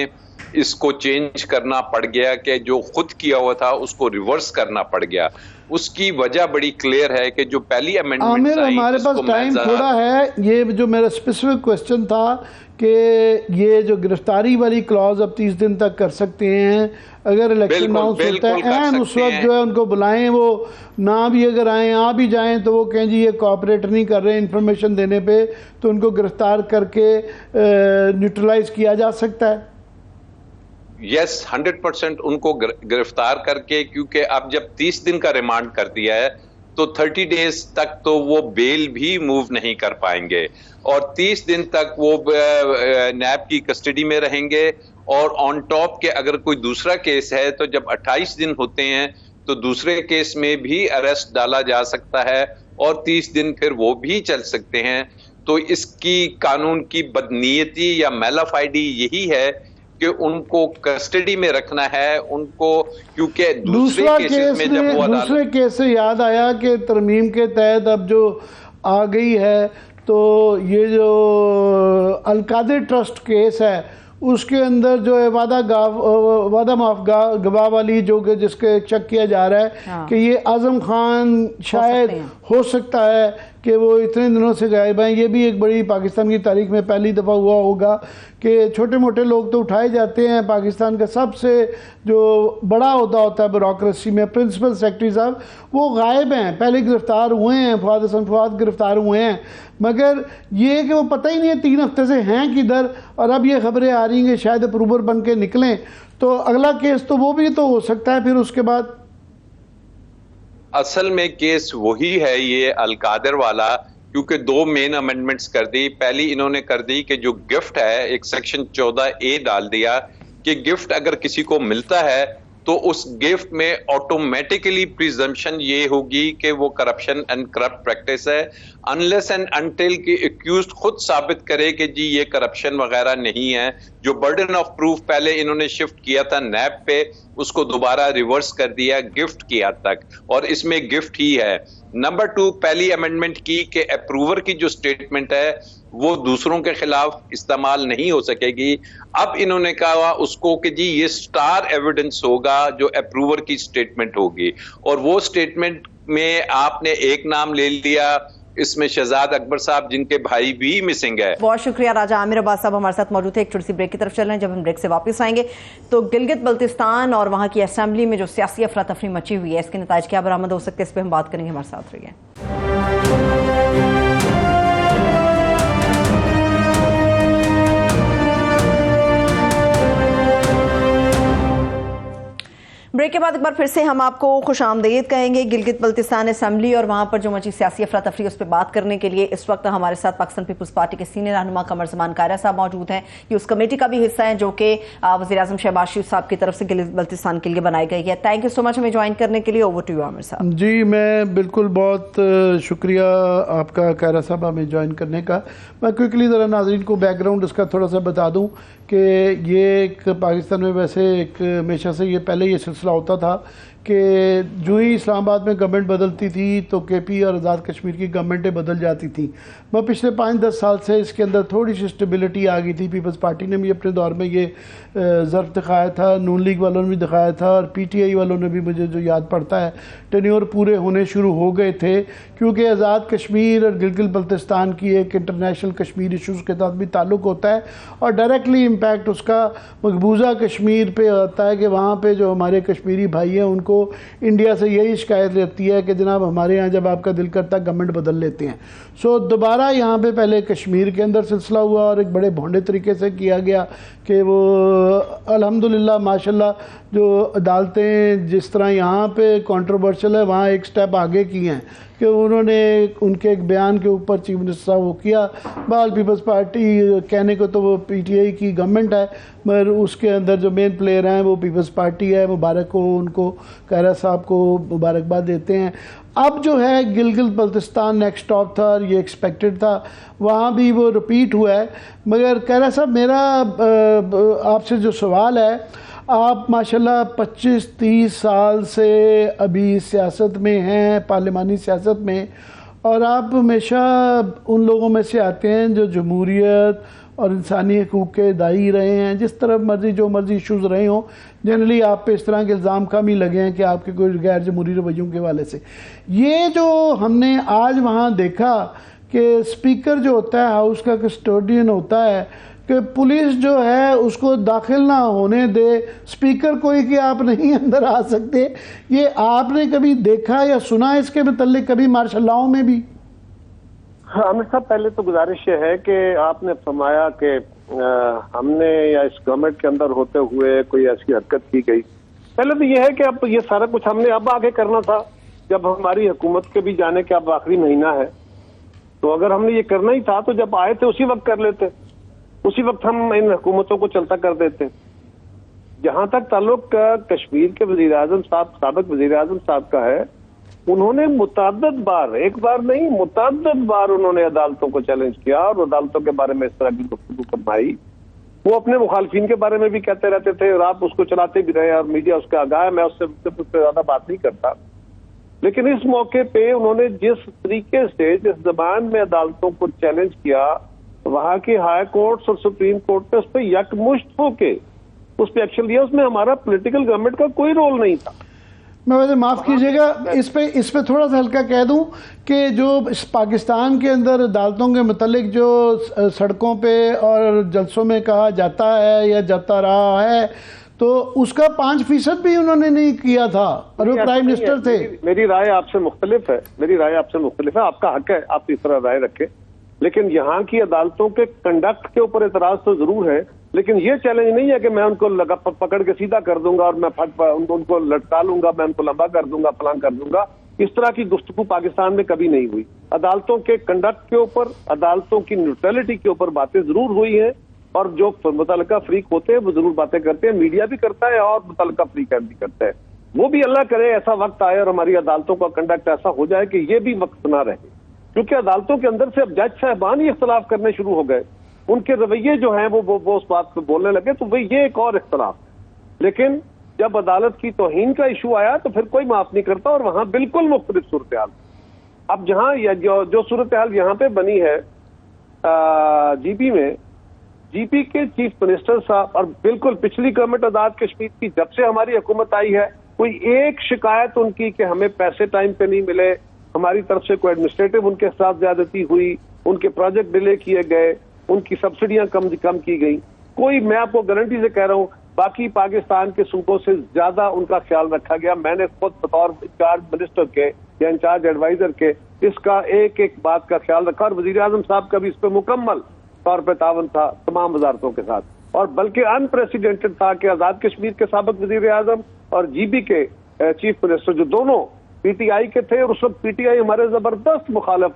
इसको चेंज करना पड़ गया कि जो खुद किया हुआ था उसको रिवर्स करना पड़ गया। उसकी वजह बड़ी क्लियर है कि जो पहली अमेंडमेंट, आमिर हमारे पास टाइम थोड़ा है, ये जो मेरा स्पेसिफिक क्वेश्चन था कि ये जो गिरफ्तारी वाली क्लॉज अब 30 दिन तक कर सकते हैं, अगर इलेक्शन अनाउंस होता है एंड उस वक्त जो है उनको बुलाएं, वो ना भी अगर आए आ भी जाएं तो वो कहें जी ये कोऑपरेट नहीं कर रहे इन्फॉर्मेशन देने पे, तो उनको गिरफ्तार करके न्यूट्रलाइज किया जा सकता है। यस, 100% उनको गिरफ्तार करके, क्योंकि अब जब 30 दिन का रिमांड कर दिया है तो 30 डेज तक तो वो बेल भी मूव नहीं कर पाएंगे और 30 दिन तक वो नैब की कस्टडी में रहेंगे। और ऑन टॉप के अगर कोई दूसरा केस है तो जब 28 दिन होते हैं तो दूसरे केस में भी अरेस्ट डाला जा सकता है और 30 दिन फिर वो भी चल सकते हैं। तो इसकी कानून की बदनीयती या मैलाफाइडी यही है कि उनको कस्टडी में रखना है उनको, क्योंकि दूसरे केस से याद आया कि तरमीम के तहत अब जो आ गई है तो ये जो अलकादर ट्रस्ट केस है उसके अंदर जो है वादा माफ गवाह वाली जो कि जिसके चेक किया जा रहा है हाँ। कि ये आजम खान शायद हो सकता है कि वो इतने दिनों से गायब हैं। ये भी एक बड़ी पाकिस्तान की तारीख में पहली दफ़ा हुआ होगा कि छोटे मोटे लोग तो उठाए जाते हैं। पाकिस्तान का सबसे जो बड़ा होता है ब्यूरोक्रेसी में प्रिंसिपल सेक्रेटरी साहब वो गायब हैं, पहले गिरफ्तार हुए हैं, फवाद हसन फवाद गिरफ्तार हुए हैं, मगर ये कि वो पता ही नहीं है 3 हफ्ते से हैं किधर। और अब ये खबरें आ रही हैं कि शायद अप्रूवर बन के निकलें, तो अगला केस तो वो भी तो हो सकता है फिर उसके बाद। असल में केस वही है ये अलकादर वाला, क्योंकि दो मेन अमेंडमेंट्स कर दी। पहली इन्होंने कर दी कि जो गिफ्ट है, एक सेक्शन 14A डाल दिया कि गिफ्ट अगर किसी को मिलता है तो उस गिफ्ट में ऑटोमेटिकली प्रिजम्पशन ये होगी कि वो करप्शन एंड करप्ट प्रैक्टिस है, अनलेस एंड अनटिल कि एक्यूज्ड खुद साबित करे कि जी ये करप्शन वगैरह नहीं है। जो बर्डन ऑफ प्रूफ पहले इन्होंने शिफ्ट किया था नैब पे, उसको दोबारा रिवर्स कर दिया गिफ्ट की हद तक, और इसमें गिफ्ट ही है। नंबर 2, पहली अमेंडमेंट की कि अप्रूवर की जो स्टेटमेंट है वो दूसरों के खिलाफ इस्तेमाल नहीं हो सकेगी। अब इन्होंने कहा उसको कि जी ये स्टार एविडेंस होगा जो अप्रूवर की स्टेटमेंट होगी, और वो स्टेटमेंट में आपने एक नाम ले लिया, इसमें शहजाद अकबर साहब जिनके भाई भी मिसिंग है। बहुत शुक्रिया राजा आमिर अब्बास साहब हमारे साथ मौजूद थे। एक छोटी सी ब्रेक की तरफ चल रहे हैं। जब हम ब्रेक से वापस आएंगे तो गिलगित बल्तिस्तान और वहां की असेंबली में जो सियासी अफरा तफरी मची हुई है, इसके नताज क्या बरामद हो सकते हैं, इस पर हम बात करेंगे। हमारे साथ रहिए। ब्रेक के बाद एक बार फिर से हम आपको खुशामदीद कहेंगे गिलगित बल्तिस्तान असेंबली और वहां पर जो मची सियासी अफरा तफरी उस पर बात करने के लिए इस वक्त हमारे साथ पाकिस्तान पीपल्स पार्टी के सीनियर रहनुमा कमर जमान कायरा साहब मौजूद हैं। ये उस कमेटी का भी हिस्सा है जो कि वज़ीर-ए-आज़म शहबाज शरीफ साहब की तरफ से गिलगित बल्तिस्तान के लिए बनाई गई है। थैंक यू सो मच हमें ज्वाइन करने के लिए। ओवर टू यू आमिर साहब। जी, मैं बिल्कुल बहुत शुक्रिया आपका कायरा साहब हमें ज्वाइन करने का। मैं क्विकली ज़रा नाज़रीन को बैकग्राउंड इसका थोड़ा सा बता दूं कि ये एक पाकिस्तान में वैसे एक हमेशा से ये पहले ये सिलसिला होता था कि जो ही इस्लामाबाद में गवर्नमेंट बदलती थी तो केपी और आज़ाद कश्मीर की गवर्नमेंटें बदल जाती थी। मैं पिछले 5-10 साल से इसके अंदर थोड़ी सी स्टेबिलिटी आ गई थी। पीपल्स पार्टी ने भी अपने दौर में ये ज़र्फ दिखाया था, नून लीग वालों ने भी दिखाया था, और PTI वालों ने भी, मुझे जो याद पड़ता है, टेन्योर पूरे होने शुरू हो गए थे, क्योंकि आज़ाद कश्मीर और गिलगित बल्तिस्तान की एक इंटरनेशनल कश्मीर इशूज़ के साथ भी ताल्लुक़ होता है, और डायरेक्टली इम्पैक्ट उसका मकबूजा कश्मीर पे आता है कि वहाँ पे जो हमारे कश्मीरी भाई हैं उनको इंडिया से यही शिकायत रहती है कि जनाब हमारे यहाँ जब आपका दिल करता है गवर्नमेंट बदल लेते हैं। सो दोबारा यहाँ पे पहले कश्मीर के अंदर सिलसिला हुआ और एक बड़े भोंडे तरीके से किया गया कि वो अल्हम्दुलिल्लाह माशाल्लाह जो अदालतें जिस तरह यहाँ पे कंट्रोवर्शियल है, वहाँ एक स्टेप आगे किए हैं कि उन्होंने उनके एक बयान के ऊपर चीफ मिनिस्टर साहब वो किया। बाल पीपल्स पार्टी कहने को तो वो PTI की गवर्नमेंट है, मगर उसके अंदर जो मेन प्लेयर हैं वो पीपल्स पार्टी है। मुबारक हो उनको, कायरा साहब को मुबारकबाद देते हैं। अब जो है गिलगित बल्तिस्तान नेक्स्ट स्टॉप था और ये एक्सपेक्टेड था, वहाँ भी वो रिपीट हुआ है। मगर कायरा साहब मेरा आपसे जो सवाल है, आप माशाल्लाह 25-30 साल से अभी सियासत में हैं, पार्लिमानी सियासत में, और आप हमेशा उन लोगों में से आते हैं जो जमहूरियत और इंसानी हकूक़ के दाई रहे हैं। जिस तरफ मर्जी जो मर्जी इशूज़ रहे हों, जनरली आप पे इस तरह के इल्ज़ाम कम ही लगे हैं कि आपके कोई गैर जमहूरी रवैयों के हवाले से। ये जो हमने आज वहाँ देखा कि स्पीकर जो होता है हाउस का कस्टोडियन होता है कि पुलिस जो है उसको दाखिल ना होने दे, स्पीकर कोई कि आप नहीं अंदर आ सकते, ये आपने कभी देखा या सुना इसके मतलब कभी मार्शल लॉ में भी? हाँ आमिर साहब, पहले तो गुजारिश ये है कि आपने फरमाया कि हमने या इस गवर्नमेंट के अंदर होते हुए कोई ऐसी हरकत की गई। पहले तो ये है कि अब ये सारा कुछ हमने अब आगे करना था, जब हमारी हुकूमत के भी जाने के अब आखिरी महीना है। तो अगर हमने ये करना ही था तो जब आए थे उसी वक्त कर लेते, उसी वक्त हम इन हुकूमतों को चलता कर देते। जहां तक ताल्लुक कश्मीर के वज़ीर-ए-आज़म साहब, साबिक वज़ीर-ए-आज़म साहब का है, उन्होंने मुतअद्दिद बार, एक बार नहीं मुतअद्दिद बार उन्होंने अदालतों को चैलेंज किया और अदालतों के बारे में इस तरह की गुफ्तगू फरमाई। वो अपने मुखालफिन के बारे में भी कहते रहते थे और आप उसको चलाते भी रहे और मीडिया उसके आगाह है, मैं उससे ज्यादा बात नहीं करता। लेकिन इस मौके पे उन्होंने जिस तरीके से, जिस जबान में अदालतों को चैलेंज किया, वहां की हाई कोर्ट्स और सुप्रीम कोर्ट ने उस पर यकमुश्त होके उस पर एक्शन लिया। उसमें हमारा पॉलिटिकल गवर्नमेंट का कोई रोल नहीं था। मैं वैसे माफ़ कीजिएगा, इस पे थोड़ा सा हल्का कह दूं कि जो पाकिस्तान के अंदर अदालतों के मतलब जो सड़कों पे और जलसों में कहा जाता है या जाता रहा है, तो उसका 5% भी उन्होंने नहीं किया था और वो प्राइम मिनिस्टर थे। मेरी राय आपसे मुख्तलिफ है, मेरी राय आपसे मुख्तलिफ है। आपका हक है आप इस तरह राय रखें, लेकिन यहाँ की अदालतों के कंडक्ट के ऊपर एतराज तो जरूर है। लेकिन ये चैलेंज नहीं है कि मैं उनको लगा पकड़ के सीधा कर दूंगा और मैं उनको लटका लूंगा, मैं उनको लंबा कर दूंगा, फलां कर दूंगा। इस तरह की गुफ्तगू पाकिस्तान में कभी नहीं हुई। अदालतों के कंडक्ट के ऊपर, अदालतों की न्यूट्रलिटी के ऊपर बातें जरूर हुई हैं, और जो मुतल्लिका फ्रीक होते हैं वो जरूर बातें करते हैं, मीडिया भी करता है और मुतल्लिका फ्रीक भी करता है। वो भी अल्लाह करे ऐसा वक्त आए और हमारी अदालतों का कंडक्ट ऐसा हो जाए कि ये भी वक्त ना रहे, क्योंकि अदालतों के अंदर से अब जज साहबान ही इख्तलाफ करने शुरू हो गए, उनके रवैये जो हैं वो उस बात पर बोलने लगे, तो वही ये एक और इख्तलाफ है। लेकिन जब अदालत की तौहीन का इशू आया तो फिर कोई माफ नहीं करता, और वहां बिल्कुल मुख्तलिफ सूरत हाल। अब जहां जो सूरत हाल यहाँ पे बनी है जीपी में, जीपी के चीफ मिनिस्टर साहब, और बिल्कुल पिछली गवर्नमेंट आजाद कश्मीर की जब से हमारी हुकूमत आई है, कोई एक शिकायत उनकी कि हमें पैसे टाइम पे नहीं मिले, हमारी तरफ से कोई एडमिनिस्ट्रेटिव उनके साथ ज्यादती हुई, उनके प्रोजेक्ट डिले किए गए, उनकी सब्सिडियां कम की गई, कोई, मैं आपको गारंटी से कह रहा हूं, बाकी पाकिस्तान के सूबों से ज्यादा उनका ख्याल रखा गया। मैंने खुद बतौर इंचार्ज मिनिस्टर के या इंचार्ज एडवाइजर के इसका एक एक बात का ख्याल रखा, और वजीर आजम साहब का भी इस पर मुकम्मल तौर पर तावन था तमाम वजारतों के साथ, और बल्कि अनप्रेसिडेंटेड था कि आजाद कश्मीर के साबिक वजीर आजम और जीबी के चीफ मिनिस्टर, जो दोनों पीटीआई के थे, और उस वक्त पीटीआई हमारे जबरदस्त मुखालिफ,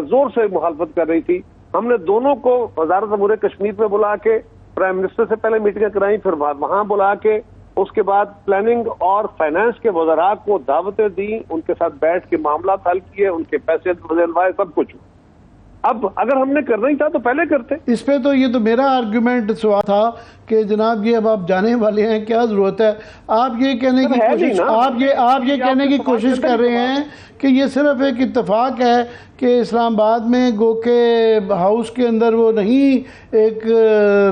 जोर से मुखालफत कर रही थी, हमने दोनों को वजारत अमूर कश्मीर में बुला के प्राइम मिनिस्टर से पहले मीटिंग कराई, फिर वहां बुला के उसके बाद प्लानिंग और फाइनेंस के वज़रा को दावतें दी, उनके साथ बैठ के मामला हल किए, उनके पैसे दिलवाए, सब कुछ। अब अगर हमने करना ही था तो पहले करते। इस पे तो ये तो मेरा आर्गुमेंट सवाल था कि जनाब ये अब आप जाने वाले हैं, क्या जरूरत है, आप ये कहने की कोशिश, आप ये कहने की कोशिश कर रहे हैं कि ये सिर्फ एक इत्तेफाक है कि इस्लामाबाद में गो के हाउस के अंदर वो नहीं, एक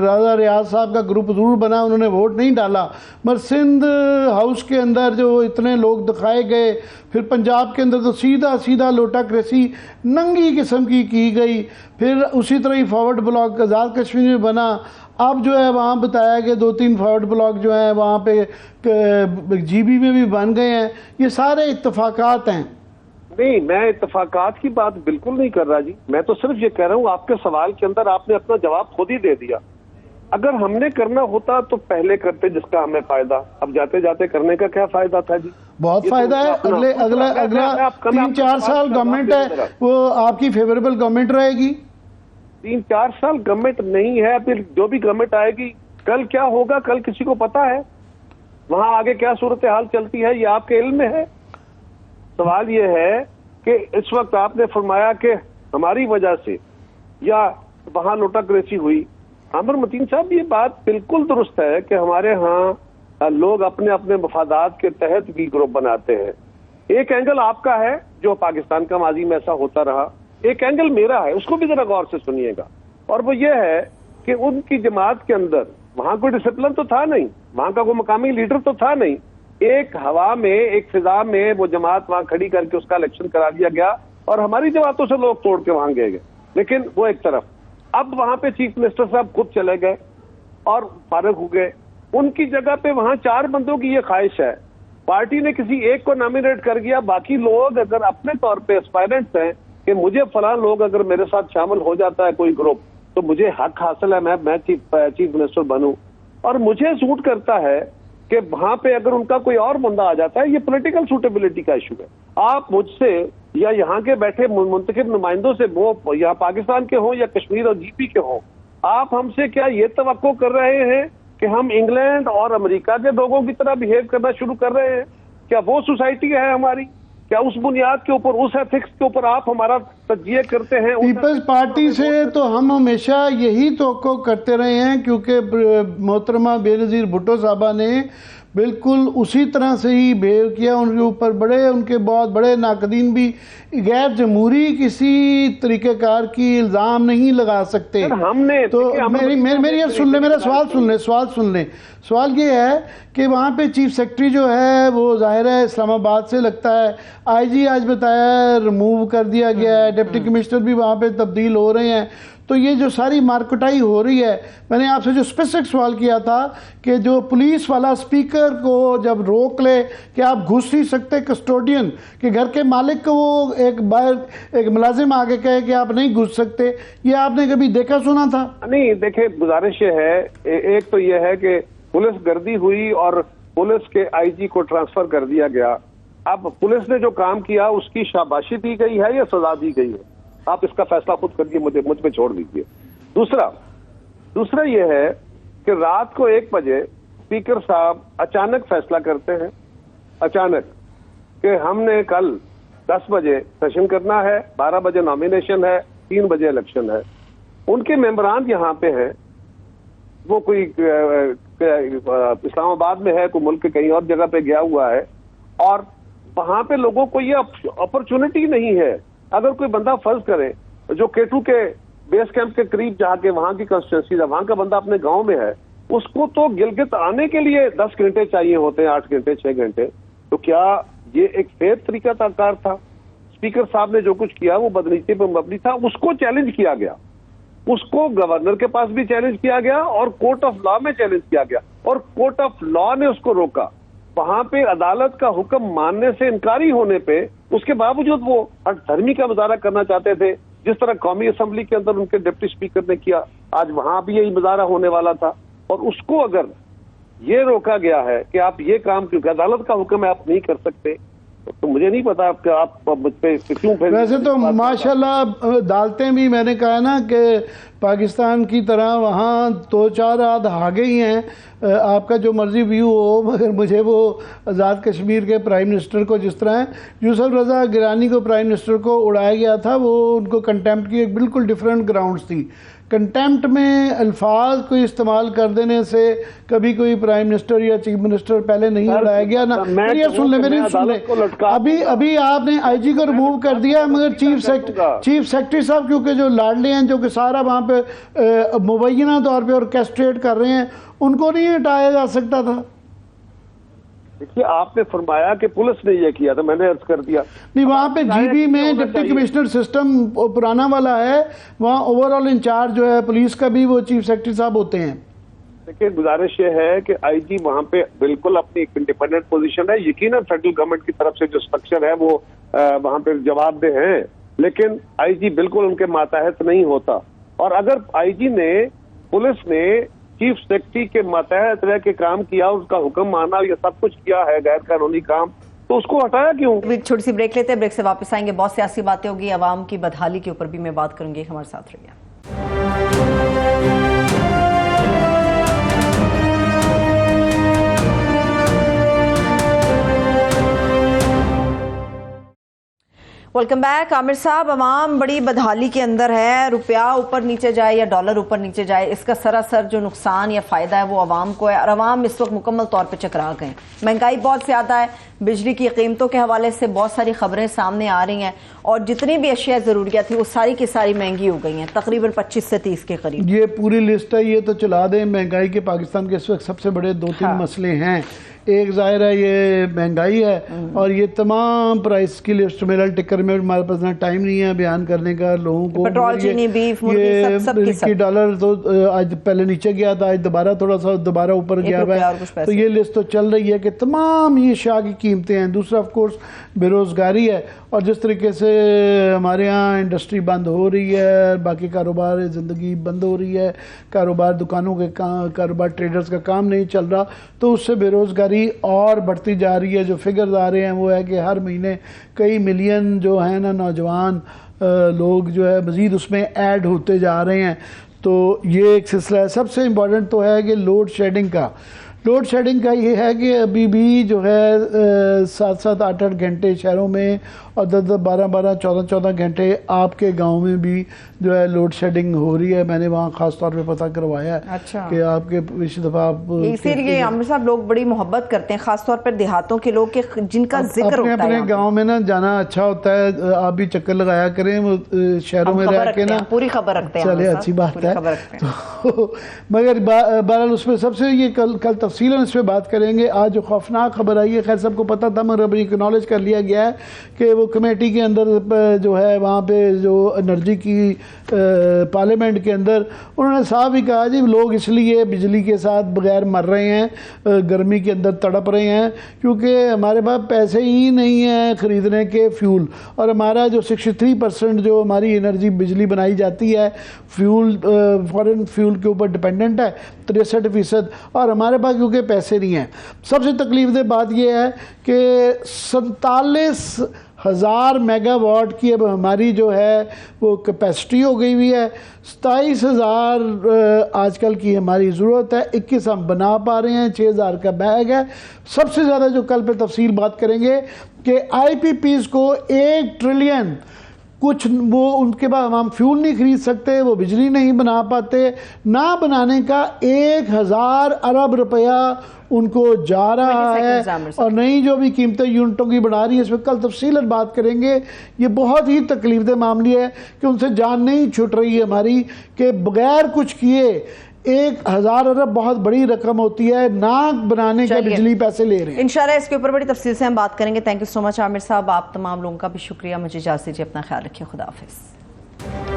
राजा रियाज साहब का ग्रुप जरूर बना, उन्होंने वोट नहीं डाला, मगर सिंध हाउस के अंदर जो इतने लोग दिखाए गए, फिर पंजाब के अंदर तो सीधा सीधा लोटा क्रेसी नंगी किस्म की गई, फिर उसी तरह ही फॉरवर्ड ब्लॉक आज़ाद कश्मीर में बना। अब जो है वहाँ बताया कि 2-3 फॉरवर्ड ब्लॉक जो हैं वहाँ पे जीबी में भी बन गए हैं। ये सारे इत्तफाकात हैं। नहीं, मैं इत्तफाकात की बात बिल्कुल नहीं कर रहा जी, मैं तो सिर्फ ये कह रहा हूँ, आपके सवाल के अंदर आपने अपना जवाब खुद ही दे दिया। अगर हमने करना होता तो पहले करते, जिसका हमें फायदा, अब जाते जाते करने का क्या फायदा था जी? बहुत फायदा है। अगला 3-4 साल गवर्नमेंट है, वो आपकी फेवरेबल गवर्नमेंट रहेगी। 3-4 साल गवर्नमेंट नहीं है, फिर जो भी गवर्नमेंट आएगी, कल क्या होगा कल किसी को पता है? वहां आगे क्या सूरत हाल चलती है ये आपके इल्म में है। सवाल ये है कि इस वक्त आपने फरमाया कि हमारी वजह से या वहां लोटाक्रेसी हुई। आमिर मतीन साहब, ये बात बिल्कुल दुरुस्त है कि हमारे यहाँ लोग अपने अपने मफादात के तहत भी ग्रुप बनाते हैं। एक एंगल आपका है जो पाकिस्तान का माजी में ऐसा होता रहा, एक एंगल मेरा है, उसको भी जरा गौर से सुनिएगा। और वो ये है कि उनकी जमात के अंदर वहां कोई डिसिप्लिन तो था नहीं, वहां का कोई मकामी लीडर तो था नहीं, एक हवा में, एक फिजा में वो जमात वहां खड़ी करके उसका इलेक्शन करा दिया गया, और हमारी जमातों से लोग तोड़ के वहां गए। लेकिन वो एक तरफ, अब वहां पे चीफ मिनिस्टर साहब खुद चले गए और फारिग हो गए, उनकी जगह पे वहां 4 बंदों की ये ख्वाहिश है, पार्टी ने किसी एक को नॉमिनेट कर दिया, बाकी लोग अगर अपने तौर पे एस्पायरेंट्स हैं कि मुझे फलां लोग अगर मेरे साथ शामिल हो जाता है कोई ग्रुप तो मुझे हक हासिल है, मैं चीफ मिनिस्टर बनूं, और मुझे सूट करता है कि वहां पे अगर उनका कोई और बंदा आ जाता है, ये पॉलिटिकल सूटेबिलिटी का इशू है। आप मुझसे या यहाँ के बैठे मुंतखब नुमाइंदों से, वो या पाकिस्तान के हों या कश्मीर और जीपी के हों, आप हमसे क्या ये तवक्को कर रहे हैं कि हम इंग्लैंड और अमेरिका के लोगों की तरह बिहेव करना शुरू कर रहे हैं? क्या वो सोसाइटी है हमारी? क्या उस बुनियाद के ऊपर, उस एथिक्स के ऊपर आप हमारा तज्जिए करते हैं? पीपल्स पार्टी से तो हम हमेशा यही तवक्को करते रहे हैं, क्योंकि मोहतरमा बेनज़ीर भुट्टो साहबा ने बिल्कुल उसी तरह से ही बिहेव किया। उनके ऊपर उनके बहुत बड़े नाकदीन भी गैर जमहूरी किसी तरीक़ेकार की इल्ज़ाम नहीं लगा सकते। हमने तो मेरी अब सुन ले, मेरा सवाल सुन ले। सवाल ये है कि वहाँ पे चीफ सेक्रेटरी जो है वो ज़ाहिर है इस्लामाबाद से लगता है, आईजी आज बताया रिमूव कर दिया गया है, डिप्टी कमिश्नर भी वहाँ पे तब्दील हो रहे हैं। तो ये जो सारी मार्केटाई हो रही है, मैंने आपसे जो स्पेसिफिक सवाल किया था कि जो पुलिस वाला स्पीकर को जब रोक ले कि आप घुस नहीं सकते, कस्टोडियन के घर के मालिक को वो एक मुलाजिम आगे कहे कि आप नहीं घुस सकते, ये आपने कभी देखा सुना था? नहीं, देखे, गुजारिश ये है, एक तो ये है कि पुलिस गर्दी हुई और पुलिस के आईजी को ट्रांसफर कर दिया गया, अब पुलिस ने जो काम किया उसकी शाबाशी दी गई है या सजा दी गई है, आप इसका फैसला खुद करिए, मुझ पे छोड़ दीजिए। दूसरा ये है कि रात को 1 बजे स्पीकर साहब अचानक फैसला करते हैं, अचानक, कि हमने कल 10 बजे सेशन करना है, 12 बजे नॉमिनेशन है, 3 बजे इलेक्शन है। उनके मेंबरान यहाँ पे हैं, वो कोई इस्लामाबाद में है, कोई मुल्क के कहीं और जगह पे गया हुआ है, और वहां पे लोगों को ये अपॉर्चुनिटी नहीं है। अगर कोई बंदा फर्ज करे जो K2 के बेस कैंप के करीब जाके वहां की कंस्टिट्यूंसी है, वहां का बंदा अपने गांव में है, उसको तो गिलगित आने के लिए 10 घंटे चाहिए होते हैं, 8 घंटे 6 घंटे। तो क्या ये एक फेयर तरीका कार था? स्पीकर साहब ने जो कुछ किया वो बदनीति पर मबनी था, उसको चैलेंज किया गया, उसको गवर्नर के पास भी चैलेंज किया गया और कोर्ट ऑफ लॉ में चैलेंज किया गया, और कोर्ट ऑफ लॉ ने उसको रोका। वहां पे अदालत का हुक्म मानने से इनकारी होने पे उसके बावजूद वो हठधर्मी का मुजाहरा करना चाहते थे, जिस तरह कौमी असेंबली के अंदर उनके डिप्टी स्पीकर ने किया, आज वहां भी यही मुजाहरा होने वाला था। और उसको अगर ये रोका गया है कि आप ये काम, क्योंकि अदालत का हुक्म है आप नहीं कर सकते, तो मुझे नहीं पता आप मुझ पे क्यों। वैसे तो माशाल्लाह अदालतें भी, मैंने कहा ना कि पाकिस्तान की तरह वहाँ 2-4 आगे ही हैं, आपका जो मर्जी व्यू हो, मगर मुझे वो आज़ाद कश्मीर के प्राइम मिनिस्टर को, जिस तरह यूसुफ रज़ा गिलानी को प्राइम मिनिस्टर को उड़ाया गया था, वो उनको कंटेम्प्ट की एक बिल्कुल डिफरेंट ग्राउंड्स थी। कंटेम्प्ट में अल्फाज को इस्तेमाल कर देने से कभी कोई प्राइम मिनिस्टर या चीफ मिनिस्टर पहले नहीं उड़ाया गया ना। मेरी सुन ले, अभी आपने IG को रिमूव कर दिया, मगर चीफ सेक्रेटरी साहब क्योंकि जो लाडले हैं, जो कि सारा वहाँ पे मुबैना तौर पे ऑर्केस्ट्रेट कर रहे हैं, उनको नहीं हटाया जा सकता था? देखिए, आपने फरमाया कि पुलिस ने ये किया था, मैंने अर्ज कर दिया। नहीं, वहाँ पे GB में डिप्टी कमिश्नर सिस्टम पुराना वाला है, वहाँ ओवरऑल इंचार्ज जो है पुलिस का भी वो चीफ सेक्रेटरी साहब होते हैं। देखिए, गुजारिश ये है कि IG वहाँ पे बिल्कुल अपनी एक इंडिपेंडेंट पोजीशन है, यकीनन फेडरल गवर्नमेंट की तरफ से जो स्ट्रक्चर है वो वहाँ पे जवाबदेह है, लेकिन IG बिल्कुल उनके मातहत नहीं होता। और अगर IG ने, पुलिस ने चीफ सेक्रेटरी के मातहत रह के काम किया, उसका हुक्म माना, ये सब कुछ किया है गैर कानूनी काम, तो उसको हटाया क्यों? एक छोटी सी ब्रेक लेते हैं, ब्रेक से वापस आएंगे, बहुत सियासी बातें होगी, अवाम की बदहाली के ऊपर भी मैं बात करूंगी, हमारे साथ रहिए। Welcome back. आमिर साहब, अवाम बड़ी बदहाली के अंदर है, रुपया ऊपर नीचे जाए या डॉलर ऊपर नीचे जाए, इसका सरासर जो नुकसान या फायदा है वो अवाम को है, और अवाम इस वक्त मुकम्मल तौर पे चकरा गए। महंगाई बहुत ज्यादा है, बिजली की कीमतों के हवाले से बहुत सारी खबरें सामने आ रही हैं, और जितनी भी अशिया ज़रूरियात थी वो सारी की सारी महंगी हो गई हैं, तकरीबन 25 से 30 के करीब। ये पूरी लिस्ट है, ये तो चला दें। महंगाई के पाकिस्तान के इस वक्त सबसे बड़े 2-3 मसले हैं। एक जाहिर है ये महंगाई है, और ये तमाम प्राइस की लिस्ट मेरा टिकर में, हमारे पास ना टाइम नहीं है बयान करने का लोगों को। पेट्रोल, चीनी, बीफ, मुर्गी, सब डॉलर तो आज पहले नीचे गया था, आज दोबारा थोड़ा सा दोबारा ऊपर गया है, तो ये लिस्ट तो चल रही है कि तमाम ये अशिया की कीमतें हैं। दूसरा ऑफ कोर्स बेरोजगारी है, और जिस तरीके से हमारे यहाँ इंडस्ट्री बंद हो रही है, बाकी कारोबार ज़िंदगी बंद हो रही है, कारोबार दुकानों के कारोबार ट्रेडर्स का काम नहीं चल रहा, तो उससे बेरोजगारी और बढ़ती जा रही है। जो फिगर्स आ रहे हैं वो है कि हर महीने कई मिलियन जो है ना नौजवान लोग जो है मज़ीद उसमें ऐड होते जा रहे हैं। तो ये एक सिलसिला है। सबसे इम्पॉर्टेंट तो है कि लोड शेडिंग का ये है कि अभी भी जो है 7-7, 8-8 घंटे शहरों में और 10-10, 12-12, 14-14 घंटे आपके गांव में भी जो है लोड शेडिंग हो रही है। मैंने वहाँ खास तौर पे पता करवाया है। अच्छा। कि आपके पिछली दफ़ा आप इसीलिए आमिर साहब लोग बड़ी मोहब्बत करते हैं, खास तौर पर देहातों के लोग के जिनका जिक्र होता है। अपने गाँव में ना जाना अच्छा होता है, आप भी चक्कर लगाया करें, वो शहरों में रह के ना पूरी खबर रखते हैं। चले, अच्छी बात है। तो मगर बहरहाल उसमें सबसे ये कल तफसीलन इस पर बात करेंगे। आज जो खौफनाक खबर आई है, खैर सबको पता था, मगर अभी एक्नॉलेज कर लिया गया है कि वो कमेटी के अंदर जो है वहाँ पे जो एनर्जी की पार्लियामेंट के अंदर उन्होंने साफ ही कहा जी लोग इसलिए बिजली के साथ बगैर मर रहे हैं, गर्मी के अंदर तड़प रहे हैं, क्योंकि हमारे पास पैसे ही नहीं हैं ख़रीदने के फ्यूल, और हमारा जो 63% जो हमारी एनर्जी बिजली बनाई जाती है फ्यूल, फॉरेन फ्यूल के ऊपर डिपेंडेंट है 63%, और हमारे पास क्योंकि पैसे नहीं हैं। सबसे तकलीफदेह बात यह है कि 47,000 मेगावाट की अब हमारी जो है वो कैपेसिटी हो गई हुई है। 27,000 आजकल की हमारी ज़रूरत है, 21 हम बना पा रहे हैं, 6,000 का बैग है। सबसे ज़्यादा जो कल पे तफसील बात करेंगे कि IPPs को 1 ट्रिलियन कुछ वो उनके बाद हम फ्यूल नहीं खरीद सकते, वो बिजली नहीं बना पाते, ना बनाने का 1,000 अरब रुपया उनको जा रहा है और नई जो भी कीमतें यूनिटों की बढ़ा रही है, इस पर कल तफसीलन बात करेंगे। ये बहुत ही तकलीफदेह मामली है कि उनसे जान नहीं छूट रही है हमारी कि बगैर कुछ किए 1,000 अरब बहुत बड़ी रकम होती है, ना बनाने के बिजली पैसे ले रहे हैं। इंशाल्लाह इसके ऊपर बड़ी तफसील से हम बात करेंगे। Thank you so much Aamir साहब, आप तमाम लोगों का भी शुक्रिया। मुझे इजाज़त दीजिए, अपना ख्याल रखिए, खुदा हाफिज़।